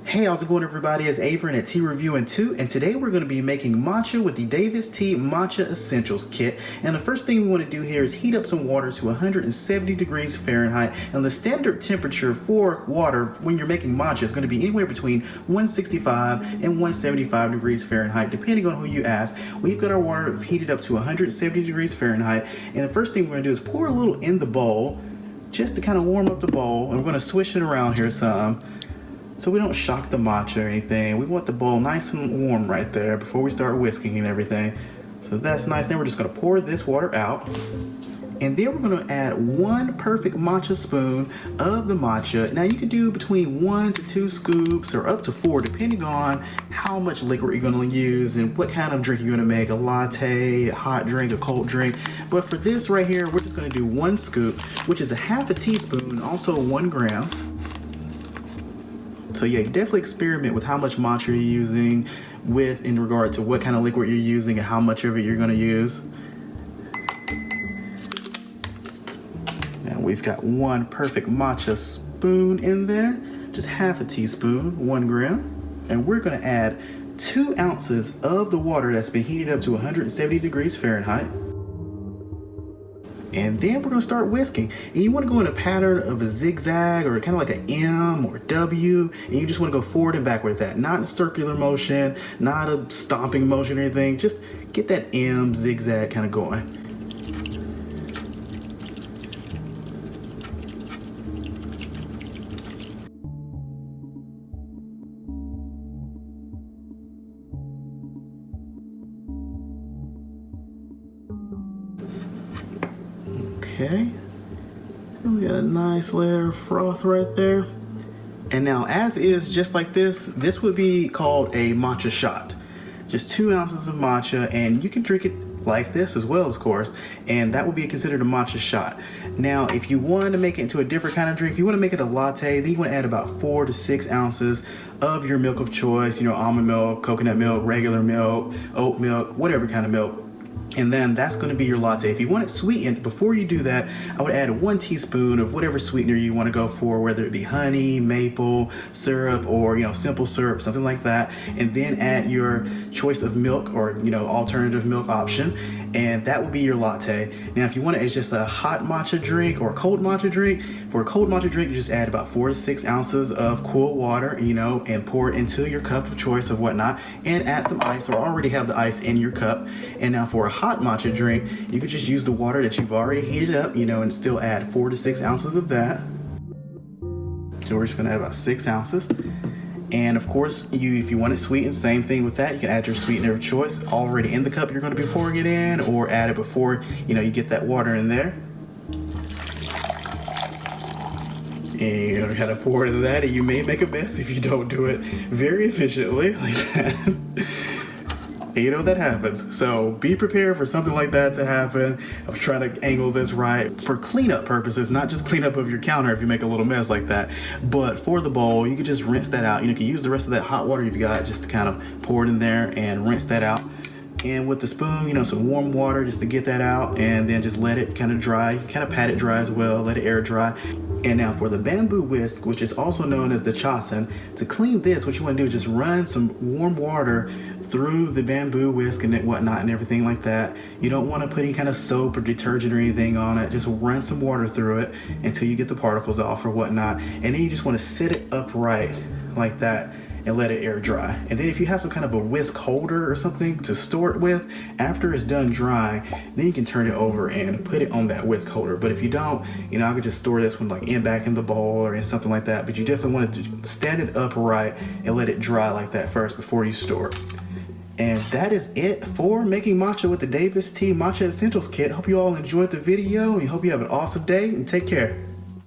Hey, how's it going everybody? It's Avery at Tea Reviewing 2, and today we're going to be making matcha with the DAVIDsTEA Matcha Essentials Kit. And the first thing we want to do here is heat up some water to 170 degrees Fahrenheit. And the standard temperature for water when you're making matcha is going to be anywhere between 165 and 175 degrees Fahrenheit, depending on who you ask. We've got our water heated up to 170 degrees Fahrenheit, and the first thing we're going to do is pour a little in the bowl, just to kind of warm up the bowl. And we're going to swish it around here some, so we don't shock the matcha or anything. We want the bowl nice and warm right there before we start whisking and everything. So that's nice. Now we're just gonna pour this water out. And then we're gonna add 1 perfect matcha spoon of the matcha. Now you can do between 1 to 2 scoops or up to 4, depending on how much liquid you're gonna use and what kind of drink you're gonna make, a latte, a hot drink, a cold drink. But for this right here, we're just gonna do 1 scoop, which is a half a teaspoon, also 1 gram. So yeah, you definitely experiment with how much matcha you're using in regard to what kind of liquid you're using and how much of it you're gonna use. Now we've got 1 perfect matcha spoon in there, just half a teaspoon, 1 gram. And we're gonna add 2 ounces of the water that's been heated up to 170 degrees Fahrenheit. And then we're gonna start whisking. And you wanna go in a pattern of a zigzag or kind of like an M or W, and you just wanna go forward and backward with that. Not a circular motion, not a stomping motion or anything. Just get that M zigzag kind of going. Okay, and we got a nice layer of froth right there. And now as is, just like this would be called a matcha shot. Just 2 ounces of matcha, and you can drink it like this as well, of course, and that would be considered a matcha shot. Now, if you want to make it into a different kind of drink, if you want to make it a latte, then you want to add about 4 to 6 ounces of your milk of choice, almond milk, coconut milk, regular milk, oat milk, whatever kind of milk. And then that's going to be your latte. If you want it sweetened, before you do that, I would add 1 teaspoon of whatever sweetener you want to go for, whether it be honey, maple syrup, or simple syrup, something like that. And then add your choice of milk or alternative milk option, and that will be your latte. Now, if you want it as just a hot matcha drink or a cold matcha drink, for a cold matcha drink, you just add about 4 to 6 ounces of cool water, and pour it into your cup of choice of whatnot, and add some ice, or already have the ice in your cup. And now for a hot matcha drink, you could just use the water that you've already heated up, and still add 4 to 6 ounces of that. So we're just gonna add about 6 ounces. And of course, if you want it sweetened, same thing with that. You can add your sweetener of choice already in the cup you're gonna be pouring it in, or add it before, you get that water in there. And you're gonna kind of pour into that, and you may make a mess if you don't do it very efficiently like that. That happens. So be prepared for something like that to happen. I was trying to angle this right for cleanup purposes, not just cleanup of your counter if you make a little mess like that, but for the bowl, you could just rinse that out. You can use the rest of that hot water you've got just to kind of pour it in there and rinse that out. And with the spoon, some warm water just to get that out, and then just let it kind of dry. You kind of pat it dry as well, let it air dry. And now for the bamboo whisk, which is also known as the chasen, to clean this, what you want to do is just run some warm water through the bamboo whisk and whatnot and everything like that. You don't want to put any kind of soap or detergent or anything on it. Just run some water through it until you get the particles off or whatnot. And then you just want to sit it upright like that and let it air dry. And then if you have some kind of a whisk holder or something to store it with, after it's done drying, then you can turn it over and put it on that whisk holder. But if you don't, I could just store this one back in the bowl or in something like that. But you definitely want to stand it upright and let it dry like that first before you store it. And that is it for making matcha with the DAVIDsTEA Matcha Essentials Kit. Hope you all enjoyed the video, and hope you have an awesome day, and take care.